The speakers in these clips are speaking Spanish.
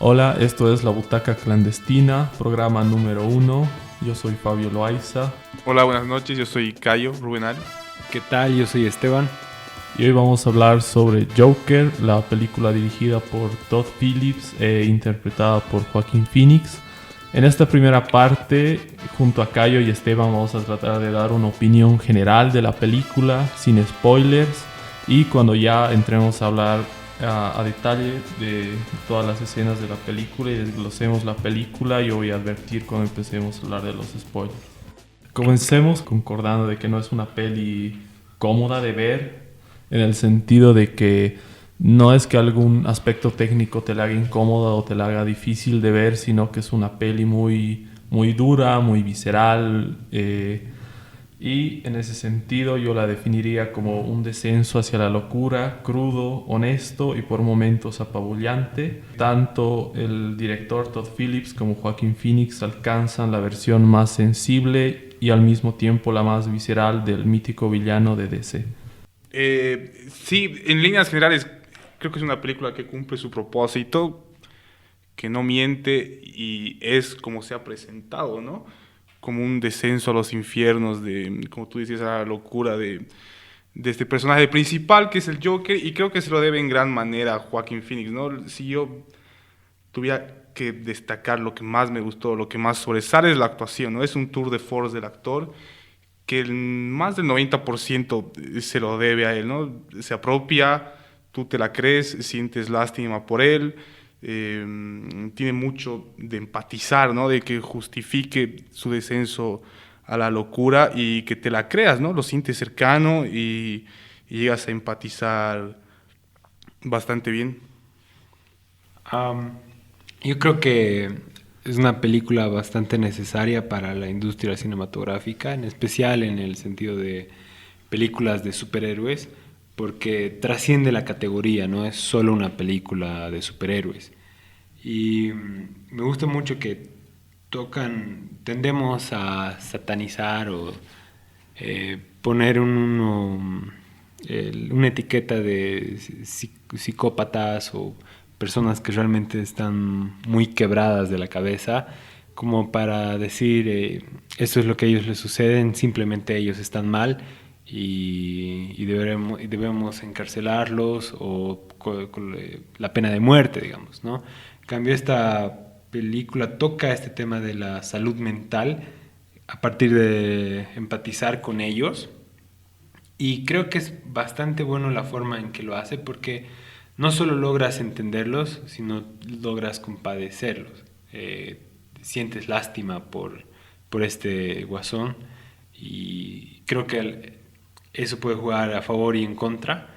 Hola, esto es La Butaca Clandestina, programa número 1. Yo soy Fabio Loaiza. Hola, buenas noches, yo soy Cayo Rubenal. ¿Qué tal? Yo soy Esteban. Y hoy vamos a hablar sobre Joker, la película dirigida por Todd Phillips e interpretada por Joaquin Phoenix. En esta primera parte, junto a Cayo y Esteban, vamos a tratar de dar una opinión general de la película, sin spoilers. Y cuando ya entremos a hablar a detalle de todas las escenas de la película y desglosemos la película, yo voy a advertir cuando empecemos a hablar de los spoilers. Comencemos concordando de que no es una peli cómoda de ver, en el sentido de que no es que algún aspecto técnico te la haga incómoda o te la haga difícil de ver, sino que es una peli muy, muy dura, muy visceral, y en ese sentido yo la definiría como un descenso hacia la locura, crudo, honesto y por momentos apabullante. Tanto el director Todd Phillips como Joaquin Phoenix alcanzan la versión más sensible y al mismo tiempo la más visceral del mítico villano de DC. Sí, en líneas generales creo que es una película que cumple su propósito, que no miente y es como se ha presentado, ¿no? Como un descenso a los infiernos, como tú decías, a la locura de este personaje principal que es el Joker, y creo que se lo debe en gran manera a Joaquin Phoenix, ¿no? Si yo tuviera que destacar lo que más me gustó, lo que más sobresale es la actuación, ¿no? Es un tour de force del actor que más del 90% se lo debe a él, ¿no? Se apropia, tú te la crees, sientes lástima por él, tiene mucho de empatizar, ¿no? De que justifique su descenso a la locura y que te la creas, ¿no? Lo sientes cercano y llegas a empatizar bastante bien. Yo creo que es una película bastante necesaria para la industria cinematográfica, en especial en el sentido de películas de superhéroes, porque trasciende la categoría, no es solo una película de superhéroes. Y me gusta mucho que tendemos a satanizar o poner una etiqueta de psicópatas o personas que realmente están muy quebradas de la cabeza, como para decir esto es lo que a ellos les suceden, simplemente ellos están mal y debemos encarcelarlos o con la pena de muerte, digamos, ¿no? En cambio, esta película toca este tema de la salud mental a partir de empatizar con ellos, y creo que es bastante bueno la forma en que lo hace, porque no solo logras entenderlos, sino logras compadecerlos. Sientes lástima por este guasón, y creo que eso puede jugar a favor y en contra,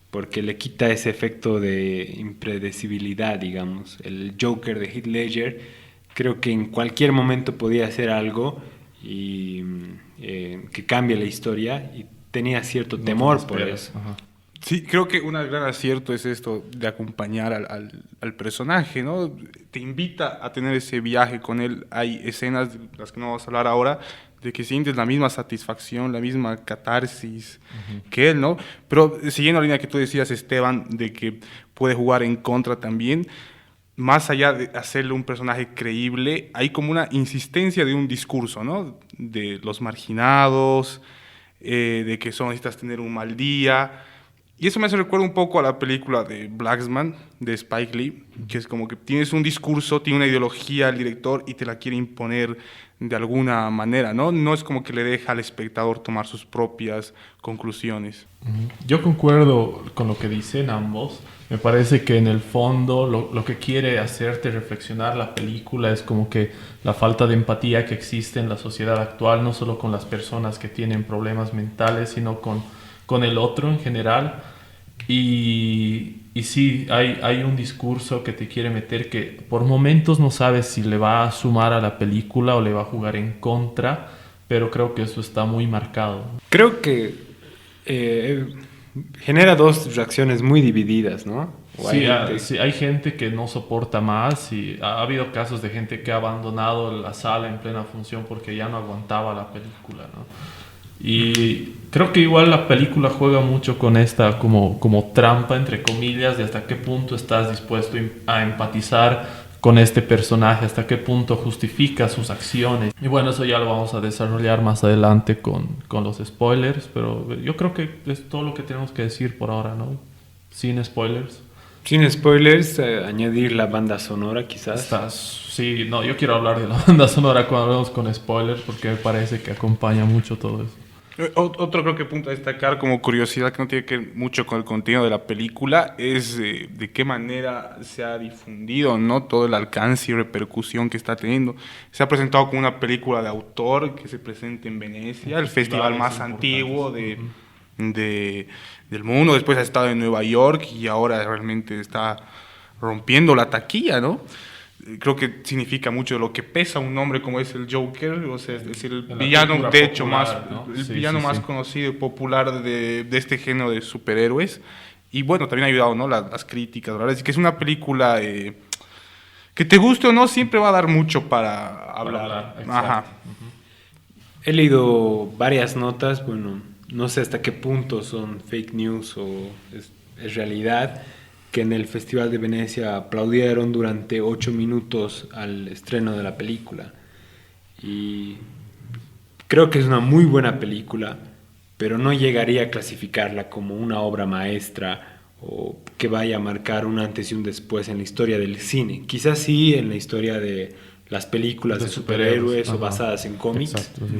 porque le quita ese efecto de impredecibilidad, digamos. El Joker de Heath Ledger creo que en cualquier momento podía hacer algo y que cambie la historia, y tenía cierto temor por eso. Ajá. Sí, creo que un gran acierto es esto de acompañar al personaje, ¿no? Te invita a tener ese viaje con él. Hay escenas de las que no vamos a hablar ahora, de que sientes la misma satisfacción, la misma catarsis que él, ¿no? Pero siguiendo la línea que tú decías, Esteban, de que puede jugar en contra también, más allá de hacerle un personaje creíble, hay como una insistencia de un discurso, ¿no? De los marginados, de que solo necesitas tener un mal día. Y eso me hace recuerdo un poco a la película de Blaxman, de Spike Lee, que es como que tienes un discurso, tiene una ideología el director y te la quiere imponer de alguna manera, ¿no? No es como que le deja al espectador tomar sus propias conclusiones. Yo concuerdo con lo que dicen ambos. Me parece que en el fondo lo que quiere hacerte reflexionar la película es como que la falta de empatía que existe en la sociedad actual, no solo con las personas que tienen problemas mentales, sino con el otro en general. Y sí, hay un discurso que te quiere meter que por momentos no sabes si le va a sumar a la película o le va a jugar en contra, pero creo que eso está muy marcado. Creo que genera dos reacciones muy divididas, ¿no? Sí, hay gente que no soporta más y ha habido casos de gente que ha abandonado la sala en plena función porque ya no aguantaba la película, ¿no? Y creo que igual la película juega mucho con esta como trampa, entre comillas, de hasta qué punto estás dispuesto a empatizar con este personaje, hasta qué punto justifica sus acciones. Y bueno, eso ya lo vamos a desarrollar más adelante con los spoilers, pero yo creo que es todo lo que tenemos que decir por ahora, ¿no? Sin spoilers. Sin spoilers, añadir la banda sonora quizás. Sí, no, yo quiero hablar de la banda sonora cuando hablamos con spoilers, porque me parece que acompaña mucho todo eso. Otro creo que punto a destacar como curiosidad que no tiene que ver mucho con el contenido de la película es de qué manera se ha difundido, ¿no? Todo el alcance y repercusión que está teniendo. Se ha presentado como una película de autor que se presenta en Venecia, el festival más antiguo del mundo. Después ha estado en Nueva York y ahora realmente está rompiendo la taquilla, ¿no? Creo que significa mucho de lo que pesa un nombre como es el Joker, o sea, es decir, el villano de hecho popular, ¿no? El villano más conocido y popular de este género de superhéroes. Y bueno, también ha ayudado, ¿no? Las críticas, ¿verdad? Es que es una película que te guste o no, siempre va a dar mucho para hablar. Ajá. He leído varias notas, bueno, no sé hasta qué punto son fake news o es realidad, que en el Festival de Venecia aplaudieron durante 8 minutos al estreno de la película. Y creo que es una muy buena película, pero no llegaría a clasificarla como una obra maestra o que vaya a marcar un antes y un después en la historia del cine. Quizás sí en la historia de las películas de superhéroes o basadas en cómics. Exacto, sí.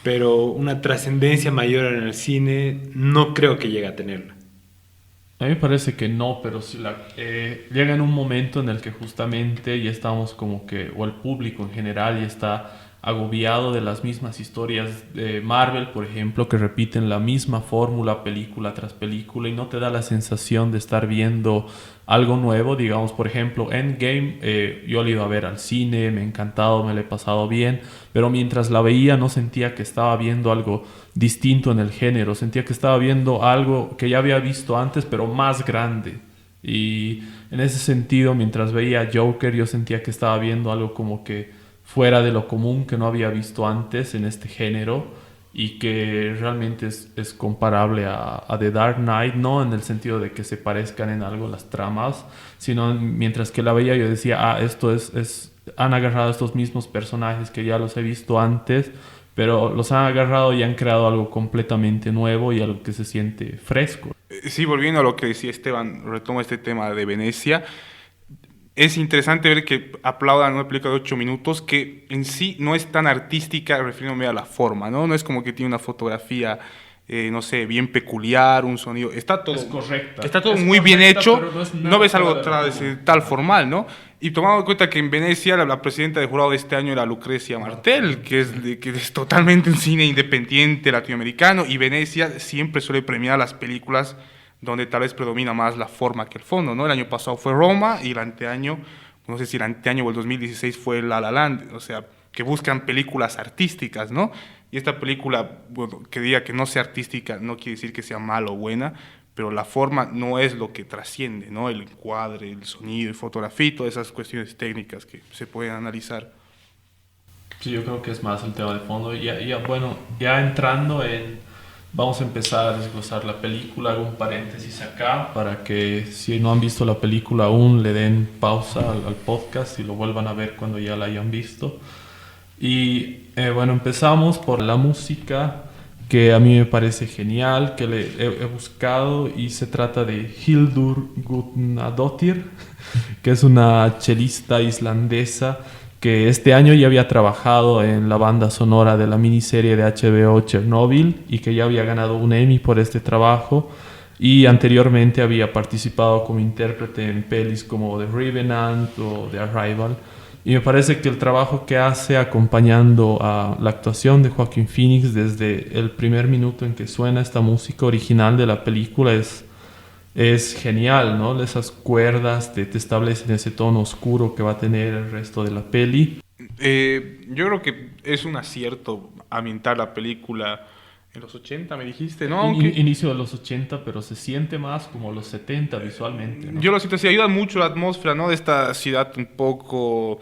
Pero una trascendencia mayor en el cine no creo que llegue a tenerla. A mí me parece que no, pero si llega en un momento en el que justamente ya estamos como que, o el público en general ya está agobiado de las mismas historias de Marvel, por ejemplo, que repiten la misma fórmula película tras película y no te da la sensación de estar viendo algo nuevo. Digamos, por ejemplo, Endgame, yo la he ido a ver al cine, me ha encantado, me la he pasado bien, pero mientras la veía no sentía que estaba viendo algo distinto en el género, sentía que estaba viendo algo que ya había visto antes, pero más grande. Y en ese sentido, mientras veía Joker, yo sentía que estaba viendo algo como que fuera de lo común, que no había visto antes en este género y que realmente es comparable a The Dark Knight, no en el sentido de que se parezcan en algo las tramas, sino mientras que la veía yo decía, esto han agarrado estos mismos personajes que ya los he visto antes, pero los han agarrado y han creado algo completamente nuevo y algo que se siente fresco. Sí, volviendo a lo que decía Esteban, retomo este tema de Venecia. Es interesante ver que aplaudan una película de 8 minutos que en sí no es tan artística, refiriéndome a la forma, ¿no? No es como que tiene una fotografía, no sé, bien peculiar, un sonido. Está todo, es correcta. Está todo es muy correcta, bien hecho. No ves algo tal formal, ¿no? Y tomando en cuenta que en Venecia la presidenta de jurado de este año era Lucrecia Martel, que es totalmente un cine independiente latinoamericano, y Venecia siempre suele premiar las películas donde tal vez predomina más la forma que el fondo, ¿no? El año pasado fue Roma y el anteaño, no sé si el anteaño o el 2016 fue La La Land, o sea, que buscan películas artísticas, ¿no? Y esta película, bueno, que diga que no sea artística no quiere decir que sea mala o buena, pero la forma no es lo que trasciende, ¿no? El encuadre, el sonido, el fotografía, todas esas cuestiones técnicas que se pueden analizar. Sí, yo creo que es más el tema de fondo. Bueno, ya entrando en... Vamos a empezar a desglosar la película, hago un paréntesis acá para que si no han visto la película aún le den pausa al podcast y lo vuelvan a ver cuando ya la hayan visto. Y bueno, empezamos por la música, que a mí me parece genial, que he buscado, y se trata de Hildur Guðnadóttir, que es una chelista islandesa que este año ya había trabajado en la banda sonora de la miniserie de HBO Chernobyl y que ya había ganado un Emmy por este trabajo, y anteriormente había participado como intérprete en pelis como The Revenant o The Arrival. Y me parece que el trabajo que hace acompañando a la actuación de Joaquin Phoenix desde el primer minuto en que suena esta música original de la película es genial, ¿no? Esas cuerdas te establecen ese tono oscuro que va a tener el resto de la peli. Yo creo que es un acierto ambientar la película en los 80, me dijiste, ¿no? Inicio de los 80, pero se siente más como los 70 visualmente, ¿no? Yo lo siento así, ayuda mucho la atmósfera, ¿no? De esta ciudad un poco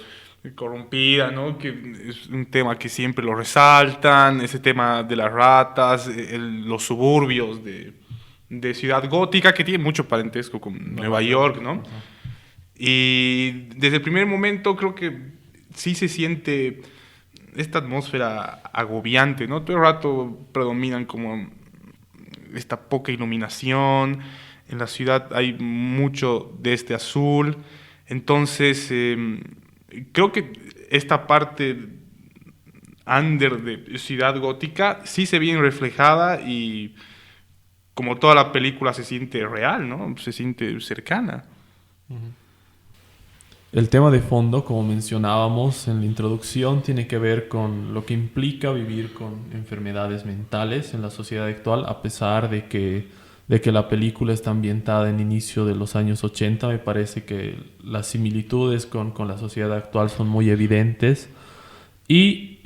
corrompida, ¿no? Que es un tema que siempre lo resaltan, ese tema de las ratas, los suburbios de Ciudad Gótica, que tiene mucho parentesco con Nueva York, ¿no? Y desde el primer momento creo que sí se siente esta atmósfera agobiante, ¿no? Todo el rato predominan como esta poca iluminación, en la ciudad hay mucho de este azul, entonces creo que esta parte under de Ciudad Gótica sí se ve bien reflejada y como toda la película se siente real, ¿no? Se siente cercana. El tema de fondo, como mencionábamos en la introducción, tiene que ver con lo que implica vivir con enfermedades mentales en la sociedad actual, a pesar de que la película está ambientada en inicio de los años 80. Me parece que las similitudes con la sociedad actual son muy evidentes. Y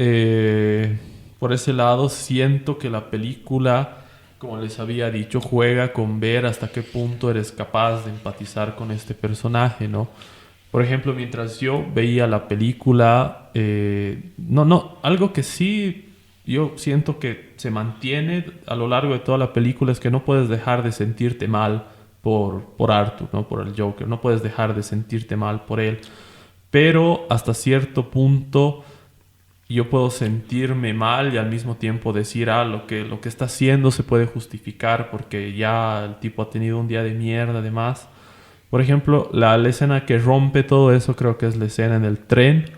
por ese lado siento que la película, como les había dicho, juega con ver hasta qué punto eres capaz de empatizar con este personaje, ¿no? Por ejemplo, mientras yo veía la película, algo que sí yo siento que se mantiene a lo largo de toda la película es que no puedes dejar de sentirte mal por Arthur, ¿no? Por el Joker, no puedes dejar de sentirte mal por él, pero hasta cierto punto yo puedo sentirme mal y al mismo tiempo decir, lo que está haciendo se puede justificar porque ya el tipo ha tenido un día de mierda además. Por ejemplo, la escena que rompe todo eso creo que es la escena en el tren,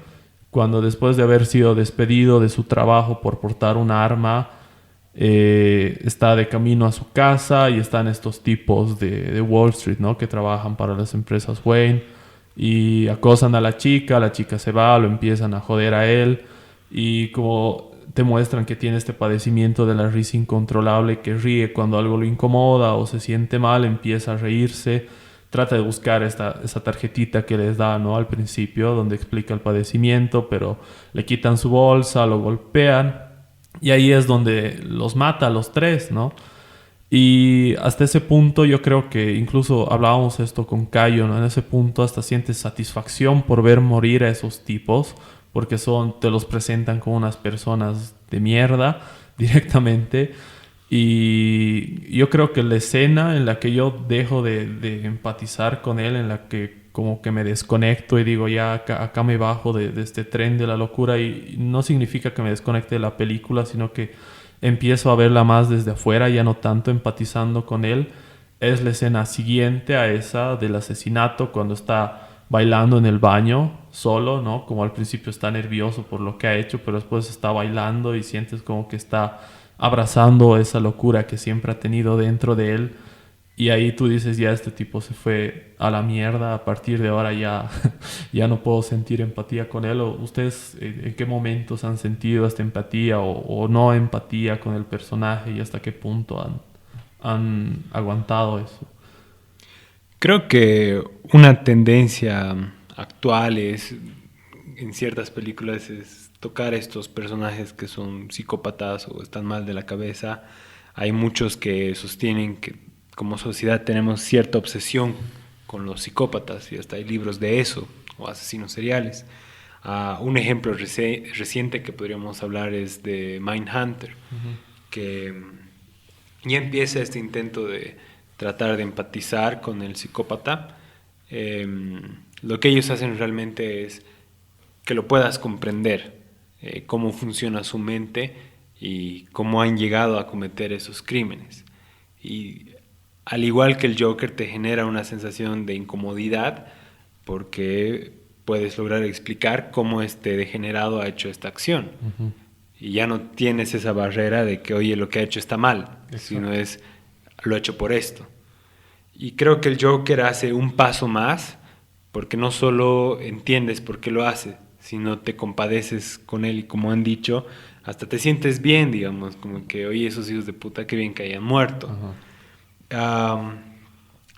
cuando después de haber sido despedido de su trabajo por portar un arma, está de camino a su casa y están estos tipos de Wall Street, ¿no? Que trabajan para las empresas Wayne y acosan a la chica se va, lo empiezan a joder a él y como te muestran que tiene este padecimiento de la risa incontrolable, que ríe cuando algo lo incomoda o se siente mal, empieza a reírse, trata de buscar esa tarjetita que les da, ¿no? Al principio, donde explica el padecimiento, pero le quitan su bolsa, lo golpean y ahí es donde los mata a los tres, ¿no? Y hasta ese punto yo creo que incluso hablábamos esto con Cayo, ¿no? En ese punto hasta sientes satisfacción por ver morir a esos tipos, porque te los presentan como unas personas de mierda directamente. Y yo creo que la escena en la que yo dejo de empatizar con él, en la que como que me desconecto y digo, ya acá me bajo de este tren de la locura, y no significa que me desconecte de la película, sino que empiezo a verla más desde afuera, ya no tanto empatizando con él, es la escena siguiente a esa del asesinato, cuando está bailando en el baño solo, ¿no? Como al principio está nervioso por lo que ha hecho, pero después está bailando y sientes como que está abrazando esa locura que siempre ha tenido dentro de él. Y ahí tú dices, ya este tipo se fue a la mierda, a partir de ahora ya, ya no puedo sentir empatía con él. ¿O ustedes en qué momentos han sentido esta empatía o no empatía con el personaje y hasta qué punto han aguantado eso? Creo que una tendencia actual en ciertas películas es tocar estos personajes que son psicópatas o están mal de la cabeza. Hay muchos que sostienen que como sociedad tenemos cierta obsesión con los psicópatas y hasta hay libros de eso, o asesinos seriales. Un ejemplo reciente que podríamos hablar es de Mindhunter, que ya empieza este intento de tratar de empatizar con el psicópata. Lo que ellos hacen realmente es que lo puedas comprender, cómo funciona su mente y cómo han llegado a cometer esos crímenes. Y al igual que el Joker te genera una sensación de incomodidad porque puedes lograr explicar cómo este degenerado ha hecho esta acción. Y ya no tienes esa barrera de que, oye, lo que ha hecho está mal, sino es, lo ha hecho por esto. Y creo que el Joker hace un paso más porque no solo entiendes por qué lo hace, sino te compadeces con él y, como han dicho, hasta te sientes bien, digamos, como que, oye, esos hijos de puta, qué bien que hayan muerto.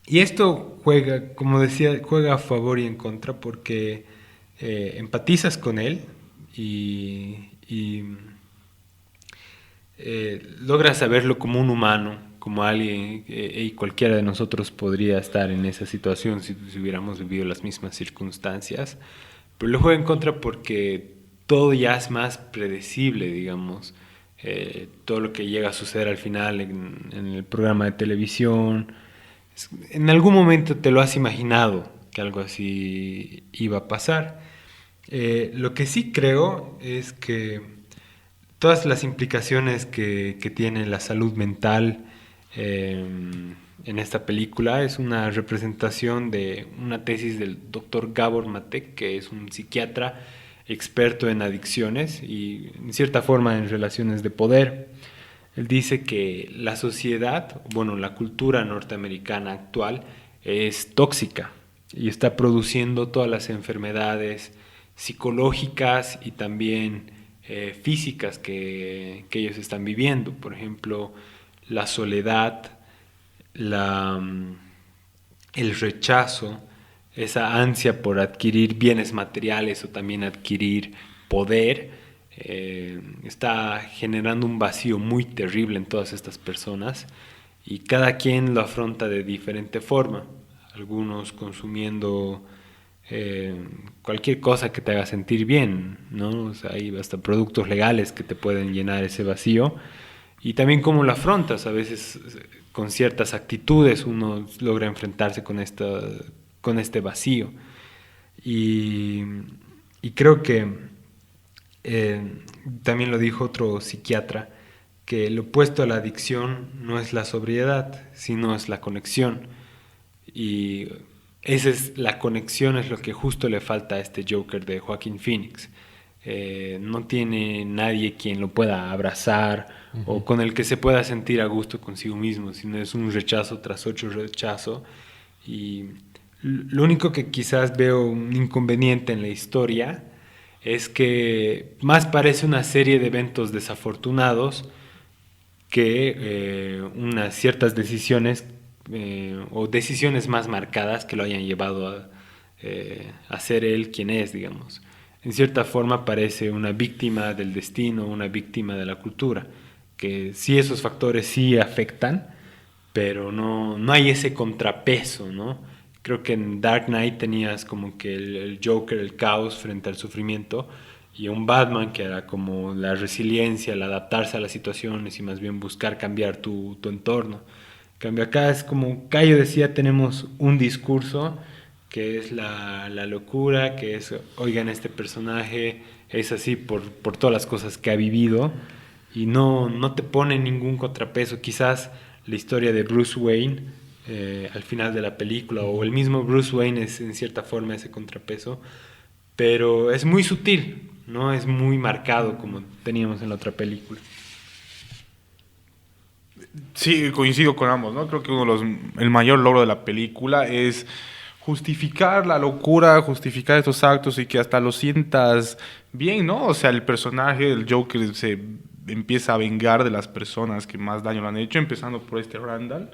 Y esto juega, como decía, juega a favor y en contra porque empatizas con él y logras saberlo como un humano, como alguien, y cualquiera de nosotros podría estar en esa situación si hubiéramos vivido las mismas circunstancias, pero lo juega en contra porque todo ya es más predecible, digamos. Todo lo que llega a suceder al final en el programa de televisión, en algún momento te lo has imaginado algo así iba a pasar. Lo que sí creo es que todas las implicaciones que tiene la salud mental en esta película es una representación de una tesis del doctor Gabor Maté, que es un psiquiatra experto en adicciones y en cierta forma en relaciones de poder. Él dice que la sociedad, bueno, la cultura norteamericana actual es tóxica y está produciendo todas las enfermedades psicológicas y también físicas que ellos están viviendo. Por ejemplo, la soledad, el rechazo, esa ansia por adquirir bienes materiales o también adquirir poder, está generando un vacío muy terrible en todas estas personas y cada quien lo afronta de diferente forma. Algunos consumiendo cualquier cosa que te haga sentir bien, ¿no? O sea, hay hasta productos legales que te pueden llenar ese vacío. Y también cómo lo afrontas. A veces con ciertas actitudes uno logra enfrentarse con este vacío. Y creo que también lo dijo otro psiquiatra, que el opuesto a la adicción no es la sobriedad, sino es la conexión. Y esa es la conexión, es lo que justo le falta a este Joker de Joaquín Phoenix. No tiene nadie quien lo pueda abrazar o con el que se pueda sentir a gusto consigo mismo, sino es un rechazo tras otro rechazo. Y lo único que quizás veo un inconveniente en la historia es que más parece una serie de eventos desafortunados que unas ciertas decisiones o decisiones más marcadas que lo hayan llevado a ser él quien es, digamos. En cierta forma parece una víctima del destino, una víctima de la cultura, que sí esos factores sí afectan, pero no hay ese contrapeso, ¿no? Creo que en Dark Knight tenías como que el Joker, el caos frente al sufrimiento, y un Batman que era como la resiliencia, el adaptarse a las situaciones y más bien buscar cambiar tu entorno. En cambio acá es como Cayo decía, tenemos un discurso que es la locura, que es, oigan, este personaje es así por todas las cosas que ha vivido y no te pone ningún contrapeso. Quizás la historia de Bruce Wayne al final de la película o el mismo Bruce Wayne es en cierta forma ese contrapeso, pero es muy sutil, no es muy marcado como teníamos en la otra película. Sí, coincido con ambos, ¿no? Creo que el mayor logro de la película es justificar la locura, justificar estos actos y que hasta lo sientas bien, ¿no? O sea, el personaje, el Joker, se empieza a vengar de las personas que más daño le han hecho, empezando por este Randall,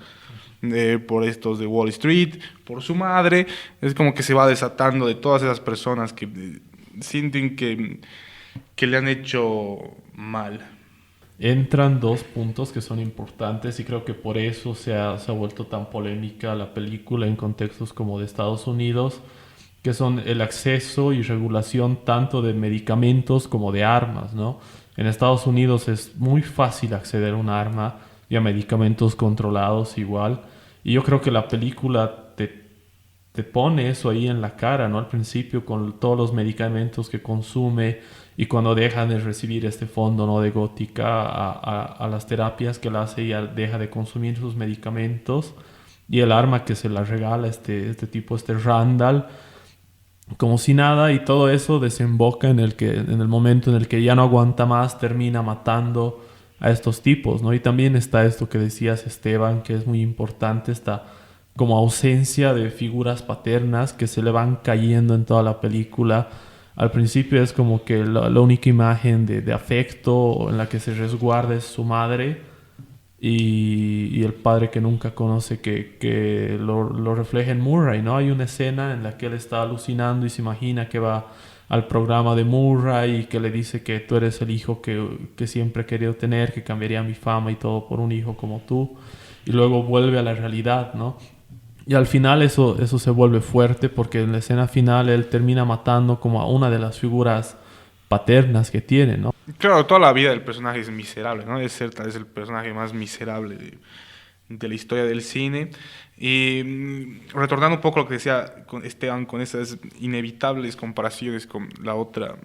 por estos de Wall Street, por su madre. Es como que se va desatando de todas esas personas que sienten que le han hecho mal. Entran dos puntos que son importantes y creo que por eso se ha vuelto tan polémica la película en contextos como de Estados Unidos, que son el acceso y regulación tanto de medicamentos como de armas, ¿no? En Estados Unidos es muy fácil acceder a un arma y a medicamentos controlados igual, y yo creo que la película te pone eso ahí en la cara, ¿no? Al principio con todos los medicamentos que consume y cuando dejan de recibir este fondo, ¿no?, de Gótica a las terapias que él hace y deja de consumir sus medicamentos, y el arma que se la regala este tipo, este Randall, como si nada, y todo eso desemboca en el momento en el que ya no aguanta más, termina matando a estos tipos, ¿no? Y también está esto que decías, Esteban, que es muy importante, esta como ausencia de figuras paternas que se le van cayendo en toda la película. Al principio es como que la única imagen de afecto en la que se resguarda es su madre y el padre que nunca conoce, que lo refleja en Murray, ¿no? Hay una escena en la que él está alucinando y se imagina que va al programa de Murray y que le dice que tú eres el hijo que siempre he querido tener, que cambiaría mi fama y todo por un hijo como tú, y luego vuelve a la realidad, ¿no? Y al final eso se vuelve fuerte porque en la escena final él termina matando como a una de las figuras paternas que tiene, ¿no? Claro, toda la vida del personaje es miserable, ¿no? Es el personaje más miserable de la historia del cine. Y retornando un poco a lo que decía Esteban, con esas inevitables comparaciones con la otra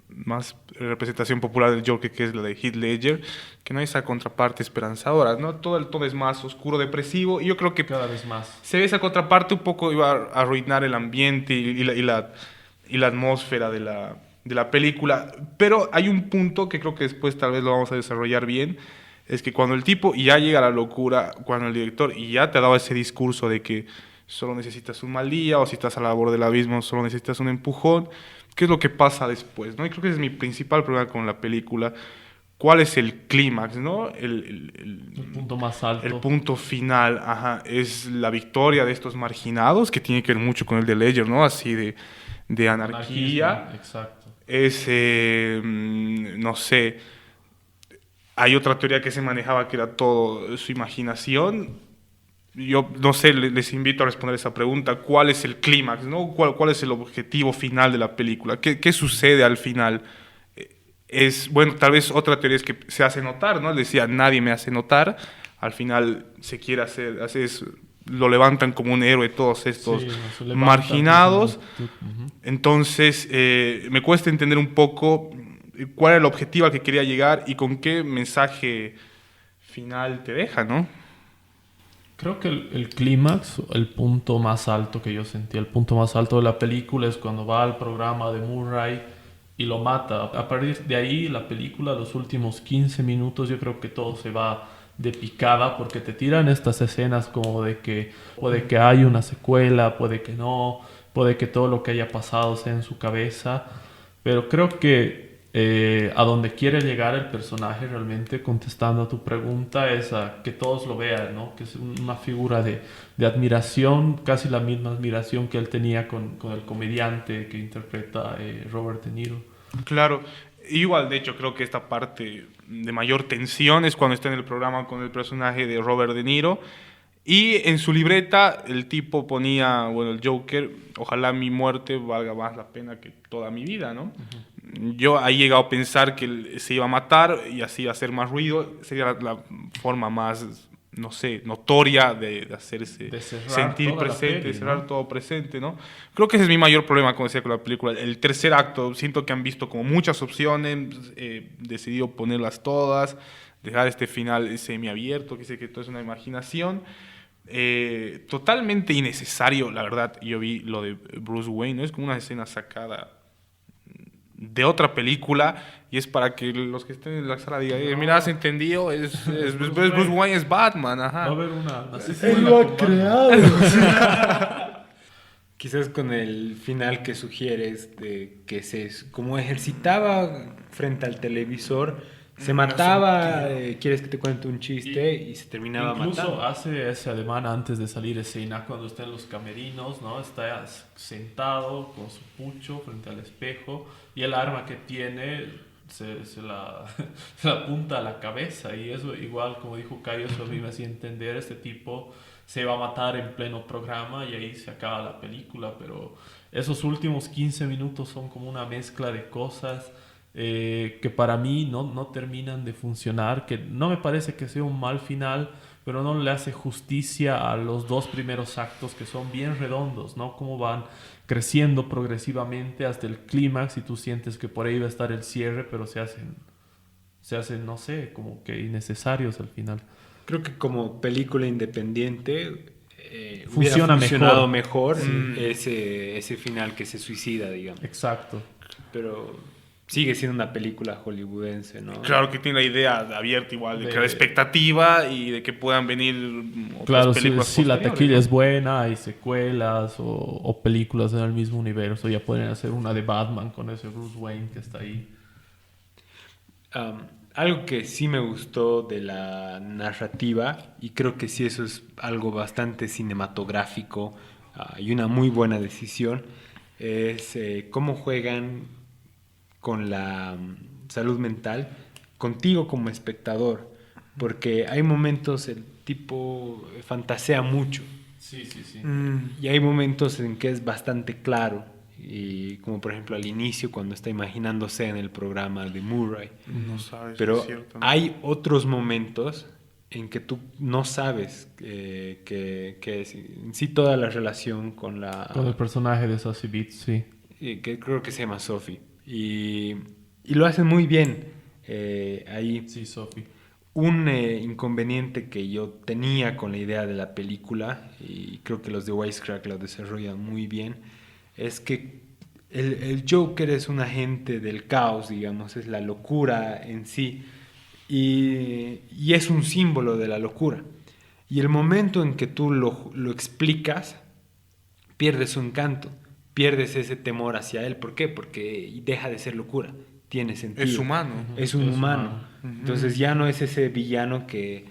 más representación popular del Joker, que es la de Heath Ledger, que no hay esa contraparte esperanzadora, ¿no? Todo el tono es más oscuro, depresivo, y yo creo que Cada vez más. se ve esa contraparte un poco, iba a arruinar el ambiente y la atmósfera de la película. Pero hay un punto que creo que después tal vez lo vamos a desarrollar bien, es que cuando el tipo ya llega a la locura, cuando el director ya te ha dado ese discurso de que solo necesitas un mal día, o si estás a la borde del abismo solo necesitas un empujón, ¿qué es lo que pasa después, ¿no? Y creo que ese es mi principal problema con la película. ¿Cuál es el clímax, no? El punto más alto. El punto final, ajá, es la victoria de estos marginados, que tiene que ver mucho con el de Ledger, ¿no? Así de anarquía. Anarquismo, exacto. Es, no sé, hay otra teoría que se manejaba que era todo su imaginación. Yo no sé, les invito a responder esa pregunta. ¿Cuál es el clímax, no? ¿Cuál es el objetivo final de la película? ¿Qué sucede al final? Bueno, tal vez otra teoría es que se hace notar, ¿no? Él decía, nadie me hace notar. Al final se quiere lo levantan como un héroe todos estos marginados. Entonces, me cuesta entender un poco cuál era el objetivo al que quería llegar y con qué mensaje final te deja, ¿no? Creo que el clímax, el punto más alto que yo sentí, el punto más alto de la película es cuando va al programa de Murray y lo mata. A partir de ahí, la película, los últimos 15 minutos, yo creo que todo se va de picada porque te tiran estas escenas como de que puede que haya una secuela, puede que no, puede que todo lo que haya pasado sea en su cabeza, pero creo que a donde quiere llegar el personaje realmente, contestando a tu pregunta, es a que todos lo vean, ¿no? Que es una figura de admiración, casi la misma admiración que él tenía con el comediante que interpreta Robert De Niro. Claro, igual de hecho creo que esta parte de mayor tensión es cuando está en el programa con el personaje de Robert De Niro. Y en su libreta el tipo ponía, bueno, el Joker, ojalá mi muerte valga más la pena que toda mi vida, ¿no? Yo ahí he llegado a pensar que él se iba a matar y así iba a hacer más ruido. Sería la forma más, no sé, notoria de hacerse sentir presente, de cerrar todo presente, ¿no? Creo que ese es mi mayor problema, como decía, con la película. El tercer acto, siento que han visto como muchas opciones, decidido ponerlas todas, dejar este final semiabierto, que sé que todo es una imaginación. Totalmente innecesario, la verdad. Yo vi lo de Bruce Wayne, ¿no? Es como una escena sacada de otra película y es para que los que estén en la sala digan, mira, has entendido, Bruce Wayne es Batman, ajá. Va a haber una él lo ha creado. Quizás con el final que sugieres de que como ejercitaba frente al televisor, se mataba, quieres que te cuente un chiste y se terminaba incluso matando. Hace ese ademán antes de salir escena cuando está en los camerinos, ¿no? Está sentado con su pucho frente al espejo y el arma que tiene se la apunta a la cabeza, y eso igual, como dijo Cayo, eso a mí me hacía entender, este tipo se va a matar en pleno programa y ahí se acaba la película, pero esos últimos 15 minutos son como una mezcla de cosas que para mí no terminan de funcionar, que no me parece que sea un mal final, pero no le hace justicia a los dos primeros actos, que son bien redondos, ¿no? Cómo van creciendo progresivamente hasta el clímax y tú sientes que por ahí va a estar el cierre, pero se hacen, no sé, como que innecesarios al final. Creo que como película independiente funciona hubiera funcionado mejor ese final que se suicida, digamos. Exacto. Pero sigue siendo una película hollywoodense, ¿no? Claro que tiene la idea abierta igual, de crear expectativa y de que puedan venir otras películas si la posteriores, taquilla ¿no? es buena, hay secuelas o películas en el mismo universo, ya pueden hacer una de Batman con ese Bruce Wayne que está ahí. Algo que sí me gustó de la narrativa, y creo que sí eso es algo bastante cinematográfico y una muy buena decisión, es cómo juegan con la salud mental contigo como espectador, porque hay momentos el tipo fantasea mucho. Sí. Y hay momentos en que es bastante claro, y como por ejemplo al inicio cuando está imaginándose en el programa de Murray. No sabes, Pero es cierto, ¿no? hay otros momentos en que tú no sabes que es en sí toda la relación con Con el personaje de Sassy Beats, sí. que creo que se llama Sophie. Y lo hacen muy bien. Ahí Sí, Sophie. un inconveniente que yo tenía con la idea de la película, y creo que los de Wisecrack lo desarrollan muy bien, es que el Joker es un agente del caos, digamos, es la locura en sí, y es un símbolo de la locura. Y el momento en que tú lo explicas, pierdes su encanto, pierdes ese temor hacia él. ¿Por qué? Porque deja de ser locura, tiene sentido. Es humano. Es un Es humano. humano. Entonces ya no es ese villano que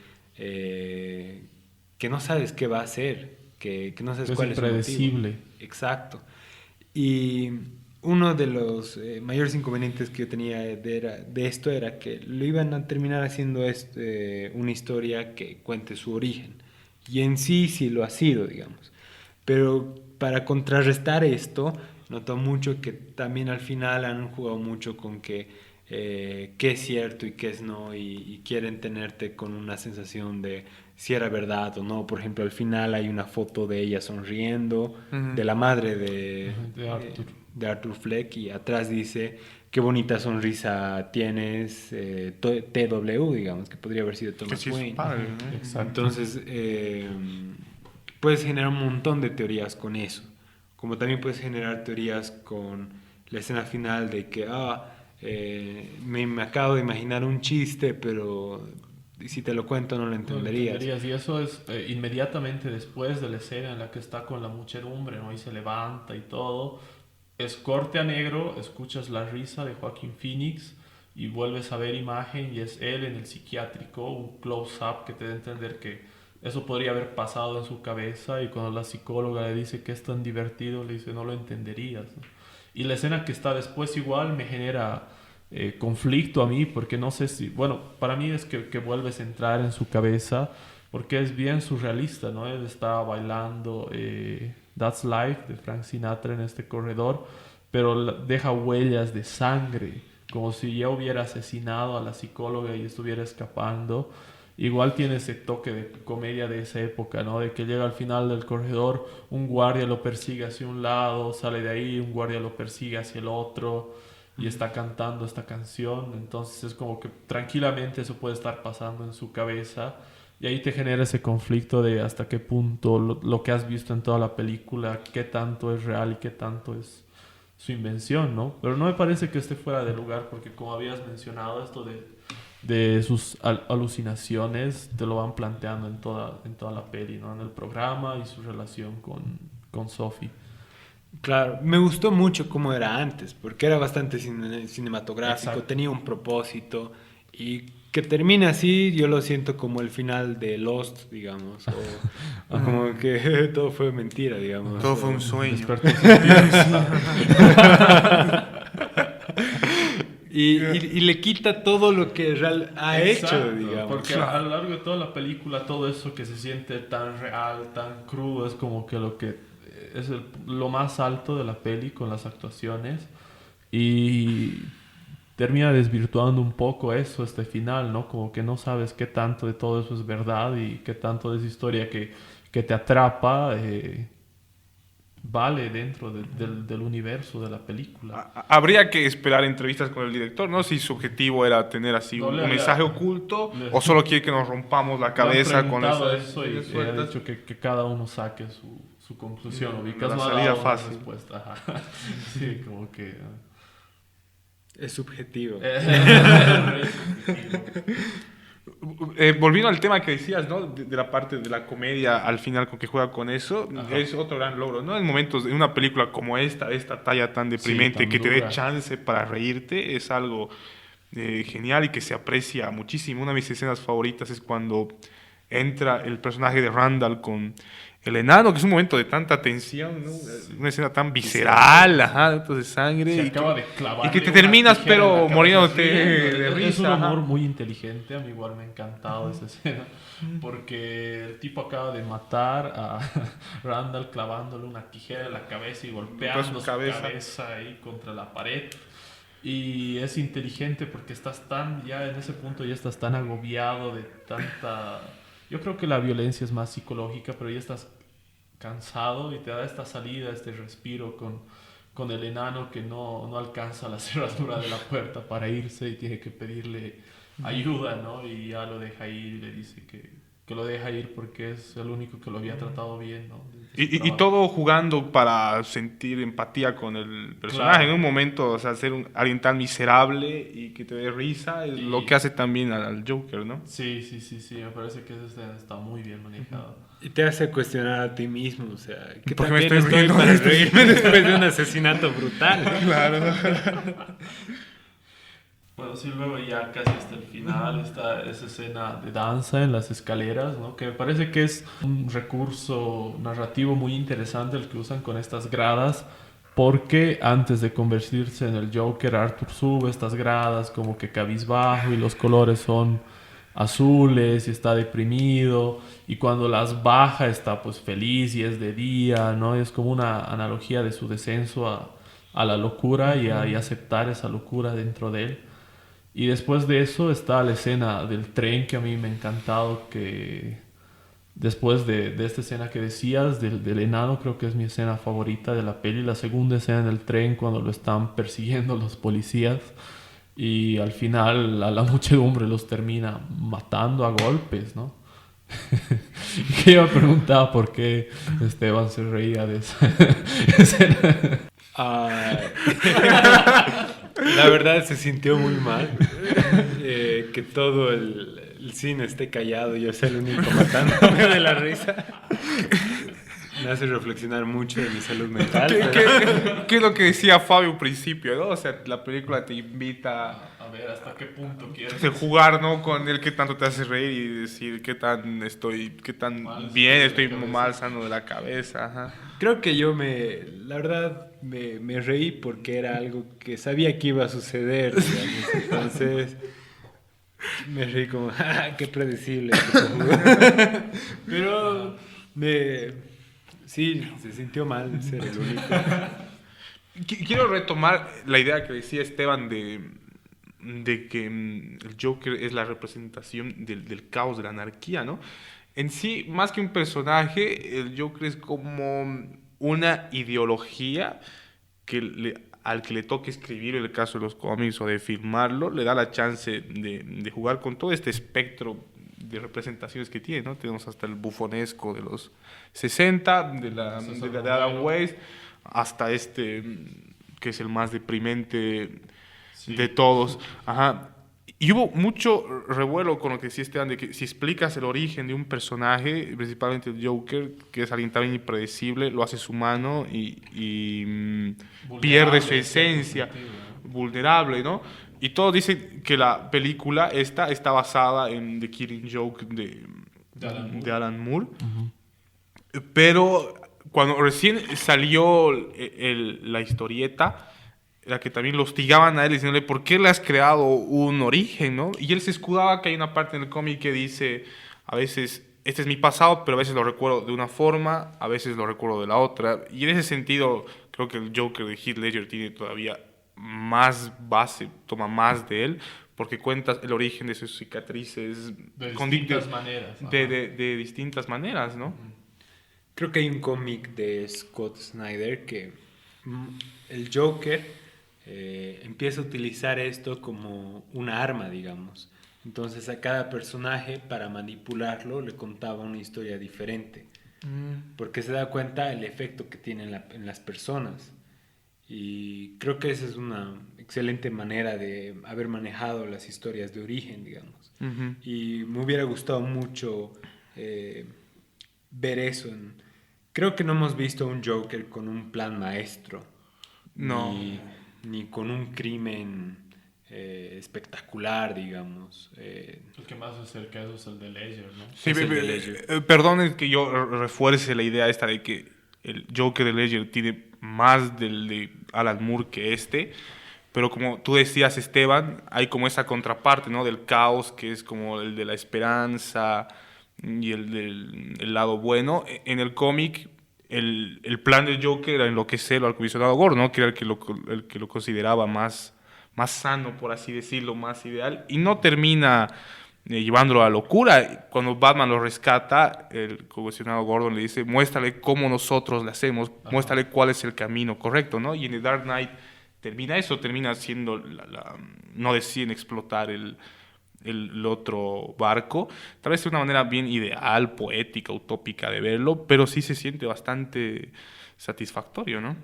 no sabes qué va a hacer, que no sabes Es cuál es su motivo. impredecible. Exacto. Y uno de los mayores inconvenientes que yo tenía de esto era que lo iban a terminar haciendo una historia que cuente su origen. Y en sí lo ha sido, digamos. Pero para contrarrestar esto, noto mucho que también al final han jugado mucho con que qué es cierto y qué es no, y quieren tenerte con una sensación de si era verdad o no. Por ejemplo, al final hay una foto de ella sonriendo, de la madre De Arthur. de Arthur Fleck, y atrás dice qué bonita sonrisa tienes, TW, digamos, que podría haber sido Que Thomas sí es su Wayne. padre, ¿no? Exacto. Entonces, puedes generar un montón de teorías con eso. Como también puedes generar teorías con la escena final de que, me acabo de imaginar un chiste, pero si te lo cuento no lo No lo entenderías. Y eso es inmediatamente después de la escena en la que está con la muchedumbre, ¿no? Y se levanta y todo. Es corte a negro, escuchas la risa de Joaquín Phoenix y vuelves a ver imagen y es él en el psiquiátrico, un close-up que te da a entender que eso podría haber pasado en su cabeza, y cuando la psicóloga le dice que es tan divertido, le dice no lo entenderías, ¿no? Y la escena que está después igual me genera conflicto a mí, porque no sé si, bueno, para mí es que vuelves a entrar en su cabeza, porque es bien surrealista, ¿no? Él está bailando That's Life de Frank Sinatra en este corredor, pero deja huellas de sangre, como si ya hubiera asesinado a la psicóloga y estuviera escapando. Igual tiene ese toque de comedia de esa época, ¿no? De que llega al final del corredor, un guardia lo persigue hacia un lado, sale de ahí, un guardia lo persigue hacia el otro y está cantando esta canción. Entonces es como que tranquilamente eso puede estar pasando en su cabeza, y ahí te genera ese conflicto de hasta qué punto lo que has visto en toda la película, qué tanto es real y qué tanto es su invención, ¿no? Pero no me parece que esté fuera de lugar, porque como habías mencionado, esto de sus alucinaciones te lo van planteando en toda la peli, ¿no? En el programa y su relación con Sophie. Claro, me gustó mucho cómo era antes, porque era bastante cinematográfico, Exacto. tenía un propósito, y que termine así, yo lo siento como el final de Lost, digamos, o como que todo fue mentira, digamos. Todo fue un sueño. Despertó sin Y le quita todo lo que real ha Exacto, hecho, digamos. porque a lo largo de toda la película todo eso que se siente tan real, tan crudo, es como que lo que es lo más alto de la peli con las actuaciones, y termina desvirtuando un poco eso, este final, ¿no? Como que no sabes qué tanto de todo eso es verdad y qué tanto de esa historia que te atrapa vale dentro del universo de la película. Habría que esperar entrevistas con el director, ¿no? Si su objetivo era tener así No, un mensaje oculto o solo quiere que nos rompamos la Le han cabeza con preguntado esas eso y ideas ha sueltas. dicho que cada uno saque su conclusión. Ubicas, La no ha salida dado una fácil. respuesta. Ajá. Sí, como que... Es subjetivo. Volviendo al tema que decías, ¿no? De la parte de la comedia al final con que juega con eso, Ajá. es otro gran logro, ¿no? En momentos de una película como esta talla tan deprimente, tan que te dé dura. chance para reírte, es algo genial y que se aprecia muchísimo. Una de mis escenas favoritas es cuando entra el personaje de Randall con el enano, que es un momento de tanta tensión, ¿no? Una escena tan visceral, ajá, entonces sangre. Se y acaba que, de clavar y que te terminas, pero muriéndote de risa. Es un humor ajá. muy inteligente. A mí igual me ha encantado esa escena. Porque el tipo acaba de matar a Randall clavándole una tijera en la cabeza y golpeando Su su cabeza. cabeza ahí contra la pared. Y es inteligente porque estás tan, ya en ese punto ya estás tan agobiado de tanta... Yo creo que la violencia es más psicológica, pero ya estás cansado y te da esta salida, este respiro con el enano que no alcanza la cerradura de la puerta para irse y tiene que pedirle ayuda, ¿no? Y ya lo deja ir y le dice que lo deja ir porque es el único que lo había tratado bien, ¿no? Y todo jugando para sentir empatía con el personaje. Claro. En un momento, o sea, alguien tan miserable y que te dé risa es lo que hace también al Joker, ¿no? Sí, sí, sí, sí, me parece que esa escena está muy bien manejada. Y te hace cuestionar a ti mismo, o sea, ¿qué ¿Por qué tan me bien estoy estoy riendo para de esto? reírme después de un asesinato brutal? Claro. Bueno, sí, luego ya casi hasta el final está esa escena de danza en las escaleras, ¿no? Que me parece que es un recurso narrativo muy interesante el que usan con estas gradas, porque antes de convertirse en el Joker, Arthur sube estas gradas como que cabizbajo y los colores son azules y está deprimido, y cuando las baja está pues feliz y es de día, ¿no? Es como una analogía de su descenso a la locura y aceptar esa locura dentro de él. Y después de eso está la escena del tren que a mí me ha encantado, que después de esta escena que decías del enano, creo que es mi escena favorita de la peli, la segunda escena en el tren cuando lo están persiguiendo los policías y al final a la muchedumbre los termina matando a golpes, ¿no? Y que yo me preguntaba por qué Esteban se reía de esa escena. Ah, la verdad se sintió muy mal que todo el cine esté callado y yo sea el único matándome de la risa. Me hace reflexionar mucho de mi salud mental. ¿Qué es lo que decía Fabio al principio, ¿no? O sea, la película te invita A ver, ¿hasta qué punto quieres? a jugar, ¿no? Con el que tanto te hace reír y decir qué tan Mal bien sano de estoy la cabeza. mal sano de la cabeza. Ajá. Creo que la verdad, me reí porque era algo que sabía que iba a suceder, digamos. Entonces, me reí como, ¡ah, qué predecible! Pero, sí, se sintió mal ser el único. Quiero retomar la idea que decía Esteban de que el Joker es la representación del caos, de la anarquía, ¿no? En sí, más que un personaje, el Joker es como una ideología al que le toque escribir, en el caso de los cómics o de filmarlo, le da la chance de jugar con todo este espectro de representaciones que tiene, ¿no? Tenemos hasta el bufonesco de los 60, de Adam West, hasta este, que es el más deprimente Sí. de todos. Ajá. Y hubo mucho revuelo con lo que decía Esteban, de que si explicas el origen de un personaje, principalmente el Joker, que es alguien tan impredecible, lo haces humano y pierde su esencia, vulnerable, ¿no? Y todos dicen que la película esta está basada en The Killing Joke de Alan Moore. Pero cuando recién salió la historieta, la que también lo hostigaban a él diciéndole, ¿por qué le has creado un origen, no? Y él se escudaba que hay una parte en el cómic que dice, a veces, este es mi pasado, pero a veces lo recuerdo de una forma, a veces lo recuerdo de la otra. Y en ese sentido, creo que el Joker de Heath Ledger tiene todavía más base, toma más de él, porque cuentas el origen de sus cicatrices De distintas maneras. Ajá. de distintas maneras, ¿no? Creo que hay un cómic de Scott Snyder que el Joker empieza a utilizar esto como una arma, digamos. Entonces a cada personaje, para manipularlo, le contaba una historia diferente. Porque se da cuenta el efecto que tiene en las personas. Y creo que esa es una excelente manera de haber manejado las historias de origen, digamos. Uh-huh. Y me hubiera gustado mucho ver eso. Creo que no hemos visto un Joker con un plan maestro. No. Ni con un crimen espectacular, digamos. El que más se acerca a eso es el de Ledger, ¿no? Sí, Es el de Ledger. perdonen que yo refuerce la idea esta de que el Joker de Ledger tiene más del de Alan Moore que este, pero como tú decías, Esteban, hay como esa contraparte, ¿no? Del caos, que es como el de la esperanza y el del lado bueno. En el cómic, el plan del Joker era enloquecer al comisionado Gordon, ¿no? Que era el que lo consideraba más más sano, por así decirlo, más ideal, y no termina llevándolo a la locura. Cuando Batman lo rescata, el comisionado Gordon le dice, muéstrale cómo nosotros lo hacemos, muéstrale cuál es el camino correcto, ¿no? Y en The Dark Knight termina eso, termina siendo, no deciden explotar el otro barco. Tal vez es una manera bien ideal, poética, utópica de verlo, pero sí se siente bastante satisfactorio, ¿no?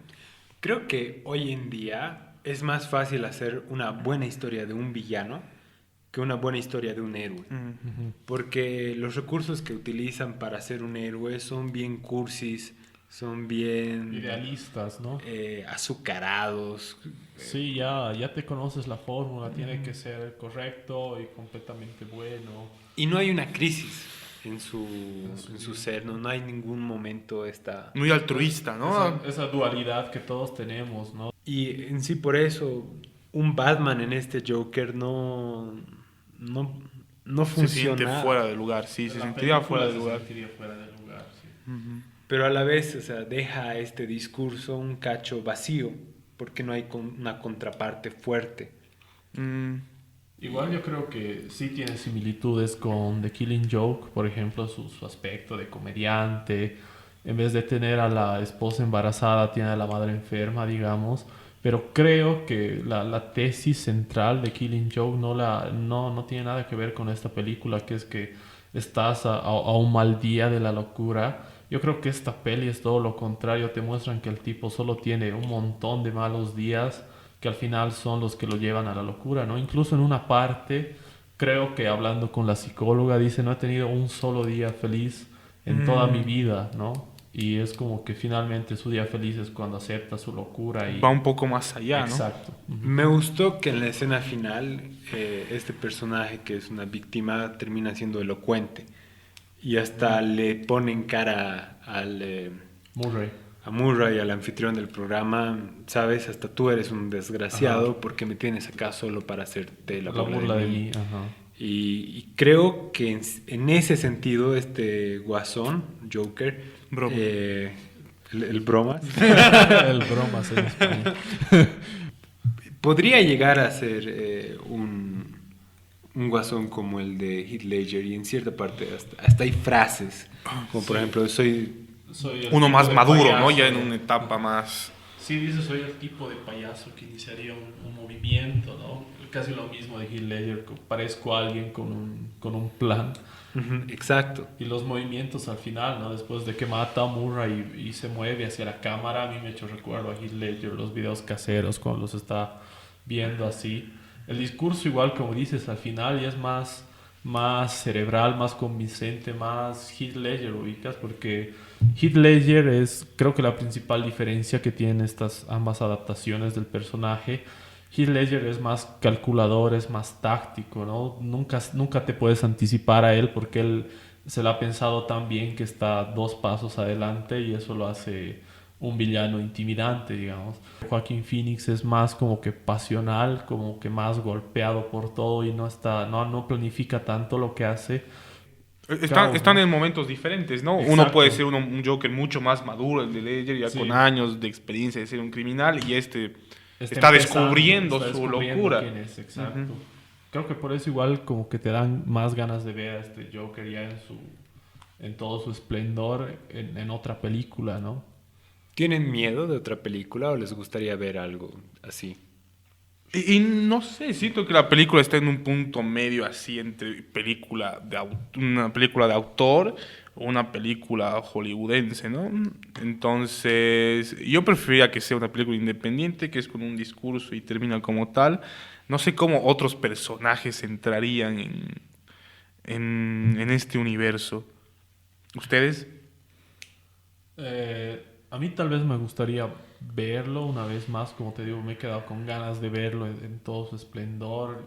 Creo que hoy en día es más fácil hacer una buena historia de un villano que una buena historia de un héroe. Porque los recursos que utilizan para hacer un héroe son bien cursis, son bien Idealistas, ¿no? azucarados. Sí, ya te conoces la fórmula, tiene que ser correcto y completamente bueno. Y no hay una crisis en su ser, no hay ningún momento Muy altruista, ¿no? Esa dualidad que todos tenemos, ¿no? Y en sí por eso un Batman en este Joker no Se funciona. siente fuera de lugar, sí, se sentiría fuera de lugar. Sí. Pero a la vez, o sea, deja este discurso un cacho vacío, porque no hay una contraparte fuerte. Igual yo creo que sí tiene similitudes con The Killing Joke, por ejemplo, su aspecto de comediante. En vez de tener a la esposa embarazada, tiene a la madre enferma, digamos. Pero creo que la tesis central de Killing Joke no tiene nada que ver con esta película, que es que estás a un mal día de la locura. Yo creo que esta peli es todo lo contrario. Te muestran que el tipo solo tiene un montón de malos días que al final son los que lo llevan a la locura, ¿no? Incluso en una parte, creo que hablando con la psicóloga, dice, no he tenido un solo día feliz en toda mi vida, ¿no? Y es como que finalmente su día feliz es cuando acepta su locura y... Va un poco más allá, ¿no? Exacto. Me gustó que en la escena final este personaje que es una víctima termina siendo elocuente y hasta le ponen cara a Murray, al anfitrión del programa, sabes, hasta tú eres un desgraciado porque me tienes acá solo para hacerte la burla de mí. Ajá. Y creo que en ese sentido este guasón, Joker, el bromas, El bromas en español. podría llegar a ser un guasón como el de Heath Ledger, y en cierta parte hasta hay frases, como por ejemplo, soy Uno más maduro, payaso, ¿no? Ya en una etapa más... Sí, dice, soy el tipo de payaso que iniciaría un movimiento, ¿no? Casi lo mismo de Heath Ledger, que parezco a alguien con un plan. Exacto. Y los movimientos al final, ¿no? Después de que mata a Murray y se mueve hacia la cámara, a mí me ha hecho recuerdo a Heath Ledger, los videos caseros cuando los está viendo así. El discurso igual, como dices, al final ya es más cerebral, más convincente, más Heath Ledger, ubicas, porque Heath Ledger es, creo que la principal diferencia que tienen estas ambas adaptaciones del personaje. Heath Ledger es más calculador, es más táctico, ¿no? Nunca te puedes anticipar a él porque él se lo ha pensado tan bien que está 2 pasos adelante y eso lo hace un villano intimidante, digamos. Joaquin Phoenix es más como que pasional, como que más golpeado por todo y no planifica tanto lo que hace. Están en momentos diferentes, ¿no? Exacto. Uno puede ser un Joker mucho más maduro, el de Ledger, ya Sí. con años de experiencia de ser un criminal, y está Está descubriendo su descubriendo locura. quién es, exacto. Creo que por eso igual como que te dan más ganas de ver a este Joker ya en todo su esplendor en otra película, ¿no? ¿Tienen miedo de otra película o les gustaría ver algo así? Y no sé, siento que la película está en un punto medio así entre una película de autor o una película hollywoodense, ¿no? Entonces, yo preferiría que sea una película independiente, que es con un discurso y termina como tal. No sé cómo otros personajes entrarían en este universo. ¿Ustedes? A mí tal vez me gustaría verlo una vez más, como te digo, me he quedado con ganas de verlo en todo su esplendor,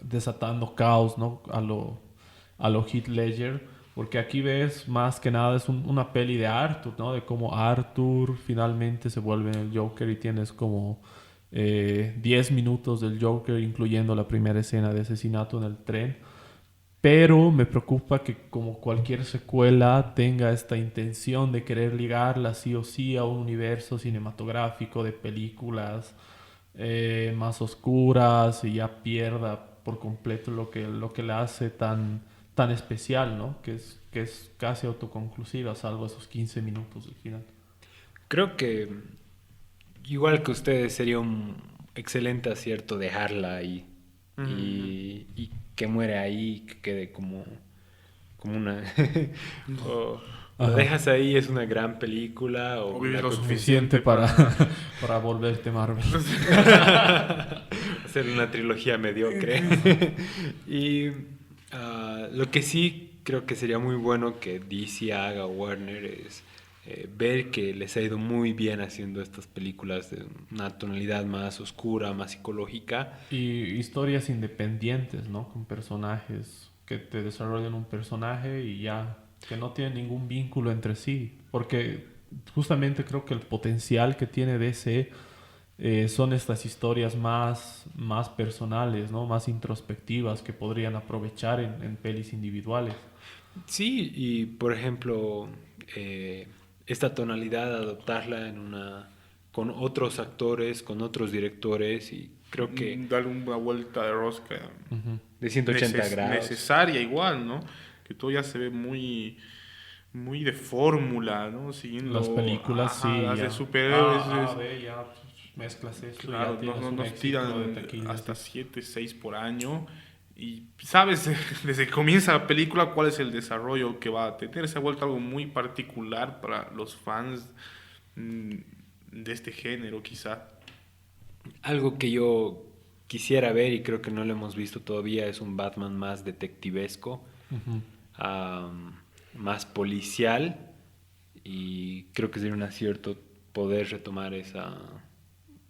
desatando caos, ¿no? A lo Heath Ledger, porque aquí ves más que nada es una peli de Arthur, ¿no? De cómo Arthur finalmente se vuelve el Joker y tienes como 10 minutos del Joker, incluyendo la primera escena de asesinato en el tren. Pero me preocupa que como cualquier secuela tenga esta intención de querer ligarla sí o sí a un universo cinematográfico de películas más oscuras y ya pierda por completo lo que la hace tan especial, ¿no? Que es casi autoconclusiva, salvo esos 15 minutos del final. Creo que igual que ustedes sería un excelente acierto dejarla ahí y que muere ahí, que quede como una... o lo Ajá. dejas ahí, es una gran película O o vives la lo Suficiente suficiente para volverte Marvel. hacer una trilogía mediocre. Y lo que sí creo que sería muy bueno que DC haga, Warner, es ver que les ha ido muy bien haciendo estas películas de una tonalidad más oscura, más psicológica. Y historias independientes, ¿no? Con personajes que te desarrollan un personaje y ya, que no tienen ningún vínculo entre sí. Porque justamente creo que el potencial que tiene DC son estas historias más personales, ¿no? Más introspectivas que podrían aprovechar en pelis individuales. Sí, y por ejemplo, esta tonalidad, adoptarla con otros actores, con otros directores, y creo que darle una vuelta de rosca Ujú. de 180 grados. necesaria igual, ¿no? Que todo ya se ve muy de fórmula, ¿no? Las Siguiendo películas, sí, las de ya. superhéroes. B, ya mezclas esto y Claro, ya tienes un nos éxito de tiran taquilla. hasta Sí. 7 6 por año. Y sabes, desde que comienza la película, cuál es el desarrollo que va a tener. Se ha vuelto algo muy particular para los fans mm, de este género, quizá. Algo que yo quisiera ver y creo que no lo hemos visto todavía es un Batman más detectivesco, Ujú. más policial, y creo que sería un acierto poder retomar esta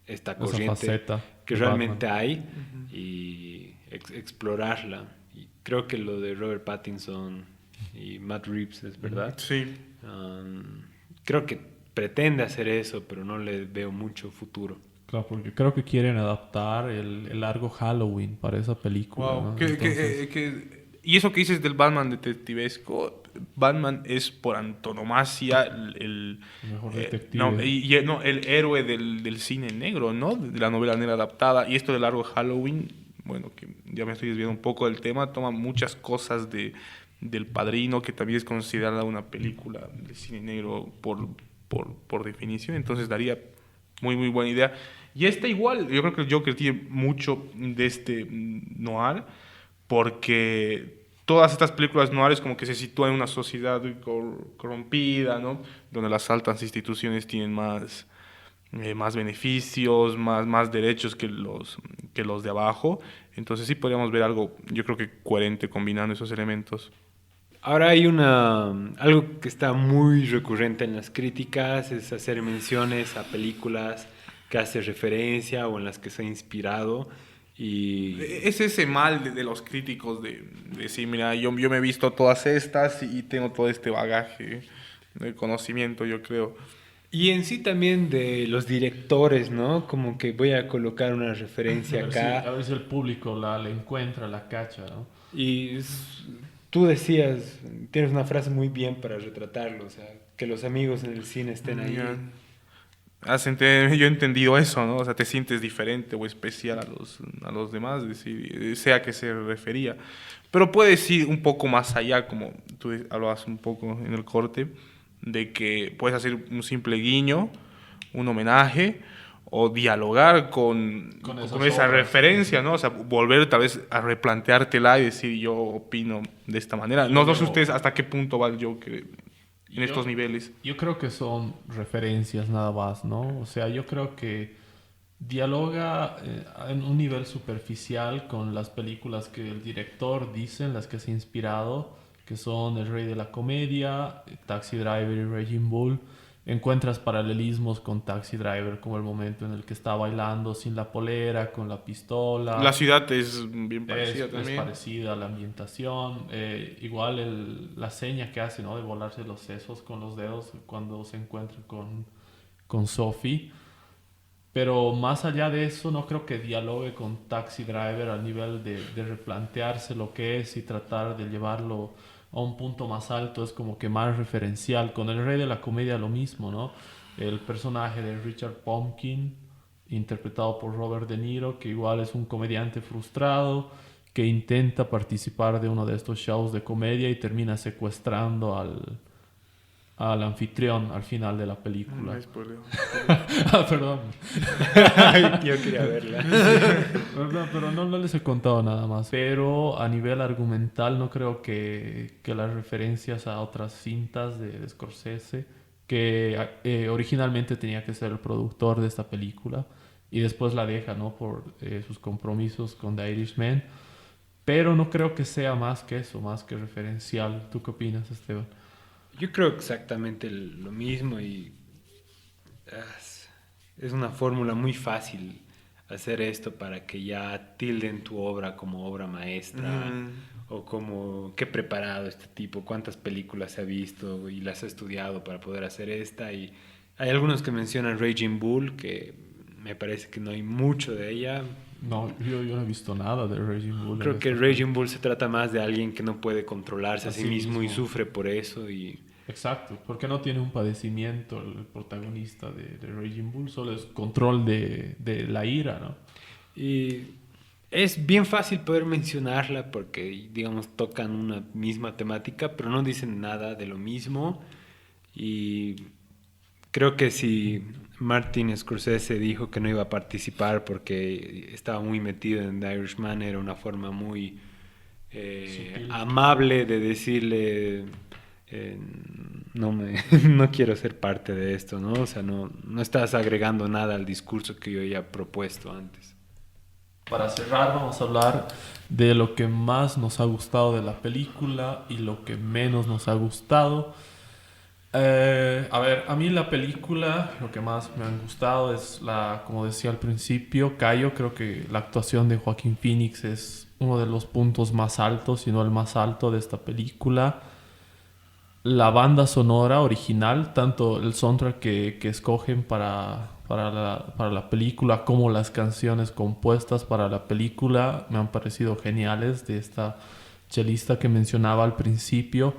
Esa corriente faceta que de realmente Batman. hay y explorarla. Y creo que lo de Robert Pattinson y Matt Reeves es verdad. Sí. Creo que pretende hacer eso, pero no le veo mucho futuro. Claro, porque creo que quieren adaptar el largo Halloween para esa película, Wow. ¿no? Entonces, Y eso que dices del Batman detectivesco, Batman es por antonomasia el mejor no, detective. no, el héroe del cine negro, ¿no? De la novela negra adaptada. Y esto de largo Halloween, bueno, que ya me estoy desviando un poco del tema, toma muchas cosas del Padrino, que también es considerada una película de cine negro por definición. Entonces daría muy buena idea. Y esta igual, yo creo que el Joker tiene mucho de este noir, porque todas estas películas noires como que se sitúan en una sociedad corrompida, ¿no? Donde las altas instituciones tienen más beneficios, más derechos que los de abajo. Entonces sí podríamos ver algo, yo creo que coherente combinando esos elementos. Ahora hay algo que está muy recurrente en las críticas, es hacer menciones a películas que hace referencia o en las que se ha inspirado. Y Es ese mal de los críticos de decir, mira, yo me he visto todas estas y tengo todo este bagaje de conocimiento, yo creo. Y en sí también de los directores, ¿no? Como que voy a colocar una referencia A acá. ver si el público la encuentra, la cacha, ¿no? Y tú decías, tienes una frase muy bien para retratarlo, o sea, que los amigos en el cine estén ahí. Ya. Yo he entendido eso, ¿no? O sea, te sientes diferente o especial a los demás, es decir, sea que se refería. Pero puedes ir un poco más allá, como tú hablabas un poco en el corte, de que puedes hacer un simple guiño, un homenaje, o dialogar Con esas con esa obras. referencia, ¿no? O sea, volver tal vez a replanteártela y decir, yo opino de esta manera. No, no sé ustedes hasta qué punto va el Joker en estos niveles. Yo creo que son referencias nada más, ¿no? O sea, yo creo que dialoga en un nivel superficial con las películas que el director dice, en las que se ha inspirado, que son El Rey de la Comedia, Taxi Driver y Raging Bull. Encuentras paralelismos con Taxi Driver, como el momento en el que está bailando sin la polera, con la pistola. La ciudad es bien parecida Es también. parecida a la ambientación. Igual la seña que hace, ¿no? De volarse los sesos con los dedos cuando se encuentra con Sophie. Pero más allá de eso, no creo que dialogue con Taxi Driver al nivel de replantearse lo que es y tratar de llevarlo a un punto más alto. Es como que más referencial. Con El Rey de la Comedia lo mismo, ¿no? El personaje de Richard Pumpkin interpretado por Robert De Niro, que igual es un comediante frustrado que intenta participar de uno de estos shows de comedia y termina secuestrando al anfitrión al final de la película. No, spoileo. Ah, perdón. Yo quería verla. Perdón, pero no les he contado nada más. Pero a nivel argumental no creo que las referencias a otras cintas de Scorsese, que originalmente tenía que ser el productor de esta película y después la deja, ¿no? Por sus compromisos con The Irishman. Pero no creo que sea más que eso, más que referencial. ¿Tú qué opinas, Esteban? Yo creo exactamente lo mismo y es una fórmula muy fácil hacer esto para que ya tilden tu obra como obra maestra o como qué preparado este tipo, cuántas películas se ha visto y las ha estudiado para poder hacer esta. Y hay algunos que mencionan Raging Bull, que me parece que no hay mucho de ella. No, yo no he visto nada de Raging Bull. Creo que Raging Bull se trata más de alguien que no puede controlarse a sí mismo y mismo. sufre por eso. Exacto, porque no tiene un padecimiento el protagonista de Raging Bull, solo es control de la ira, ¿no? Y es bien fácil poder mencionarla porque, digamos, tocan una misma temática, pero no dicen nada de lo mismo. Y creo que si Martin Scorsese dijo que no iba a participar porque estaba muy metido en The Irishman, era una forma muy amable de decirle no quiero ser parte de esto, ¿no? O sea, no estás agregando nada al discurso que yo ya he propuesto antes. Para cerrar, vamos a hablar de lo que más nos ha gustado de la película y lo que menos nos ha gustado. A ver, a mí la película, lo que más me ha gustado es como decía al principio, Cayo, creo que la actuación de Joaquín Phoenix es uno de los puntos más altos, si no el más alto de esta película. La banda sonora original, tanto el soundtrack que escogen para la película como las canciones compuestas para la película me han parecido geniales, de esta chelista que mencionaba al principio,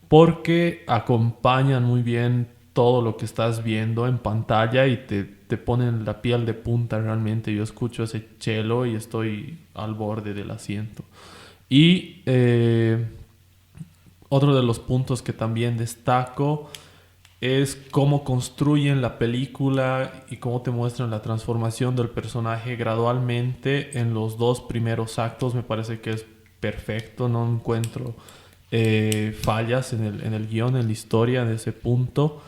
porque acompañan muy bien todo lo que estás viendo en pantalla y te ponen la piel de punta realmente. Yo escucho ese cello y estoy al borde del asiento. Y otro de los puntos que también destaco es cómo construyen la película y cómo te muestran la transformación del personaje gradualmente en los dos primeros actos. Me parece que es perfecto, no encuentro fallas en el guión, en la historia, en ese punto.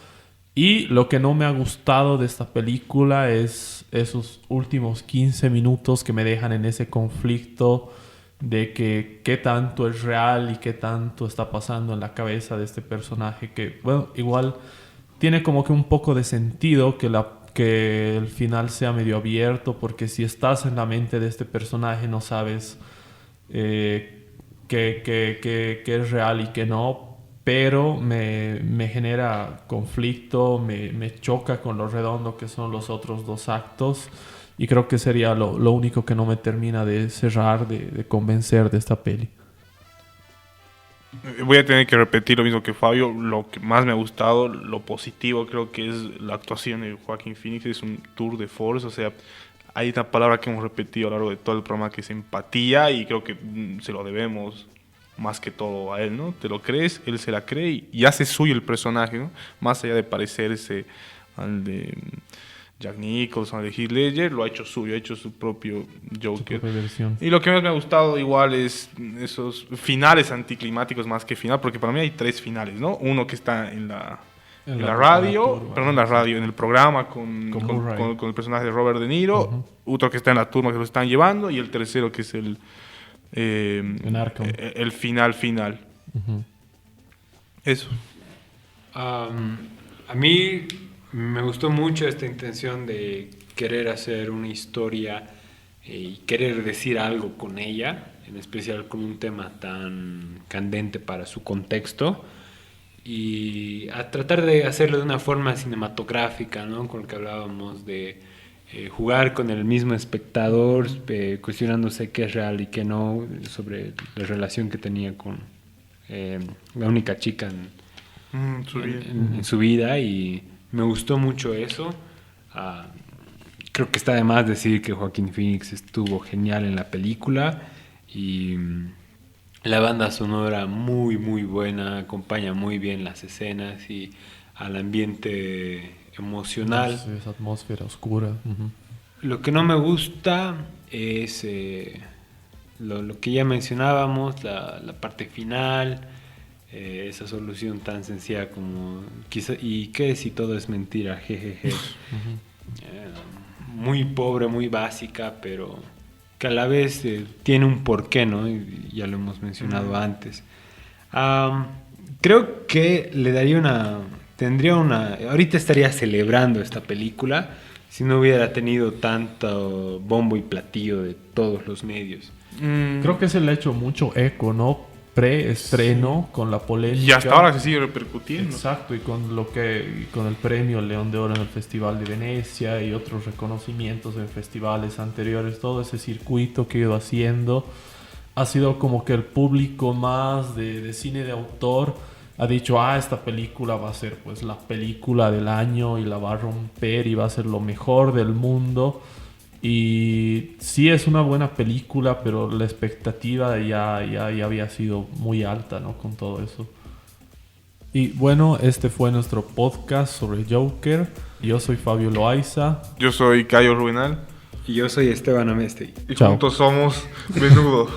Y lo que no me ha gustado de esta película es esos últimos 15 minutos que me dejan en ese conflicto de que qué tanto es real y qué tanto está pasando en la cabeza de este personaje, que, bueno, igual tiene como que un poco de sentido que el final sea medio abierto, porque si estás en la mente de este personaje no sabes qué es real y qué no, pero me genera conflicto, me choca con lo redondo que son los otros dos actos. Y creo que sería lo único que no me termina de cerrar, de convencer de esta peli. Voy a tener que repetir lo mismo que Fabio. Lo que más me ha gustado, lo positivo, creo que es la actuación de Joaquín Phoenix. Es un tour de force. O sea, hay una palabra que hemos repetido a lo largo de todo el programa que es empatía. Y creo que se lo debemos más que todo a él, ¿no? Te lo crees, él se la cree y hace suyo el personaje, ¿no? Más allá de parecerse al de Jack Nicholson, de Heath Ledger, lo ha hecho suyo, ha hecho su propio Joker. Y lo que más me ha gustado igual es esos finales anticlimáticos más que final, porque para mí hay tres finales, ¿no? Uno que está en la radio, perdón, en la radio, en el programa con el personaje de Robert De Niro, otro que está en la turma que lo están llevando, y el tercero que es el final. Eso. A mí me gustó mucho esta intención de querer hacer una historia y querer decir algo con ella, en especial con un tema tan candente para su contexto, y a tratar de hacerlo de una forma cinematográfica, ¿no? Con lo que hablábamos de jugar con el mismo espectador, cuestionándose qué es real y qué no, sobre la relación que tenía con la única chica en su vida, y me gustó mucho eso. Creo que está de más decir que Joaquín Phoenix estuvo genial en la película y la banda sonora muy muy buena, acompaña muy bien las escenas y al ambiente emocional. Sí, esa atmósfera oscura. Ujú. Lo que no me gusta es lo que ya mencionábamos, la parte final, esa solución tan sencilla como quizá, ¿y qué si todo es mentira? Jejeje. Muy pobre, muy básica, pero que a la vez tiene un porqué, ¿no? Y ya lo hemos mencionado antes. Creo que le daría ahorita estaría celebrando esta película si no hubiera tenido tanto bombo y platillo de todos los medios. Creo que se le ha hecho mucho eco, ¿no? Pre-estreno, con la polémica. Y hasta ahora se sigue repercutiendo. Exacto, y con el premio León de Oro en el Festival de Venecia y otros reconocimientos en festivales anteriores, todo ese circuito que he ido haciendo, ha sido como que el público más de cine de autor ha dicho, esta película va a ser pues la película del año y la va a romper y va a ser lo mejor del mundo. Y sí es una buena película, pero la expectativa ya había sido muy alta, ¿no? Con todo eso. Y bueno, este fue nuestro podcast sobre Joker. Yo soy Fabio Loaiza. Yo soy Cayo Rubenal. Y yo soy Esteban Amesti. Y Chao. juntos somos Menudo.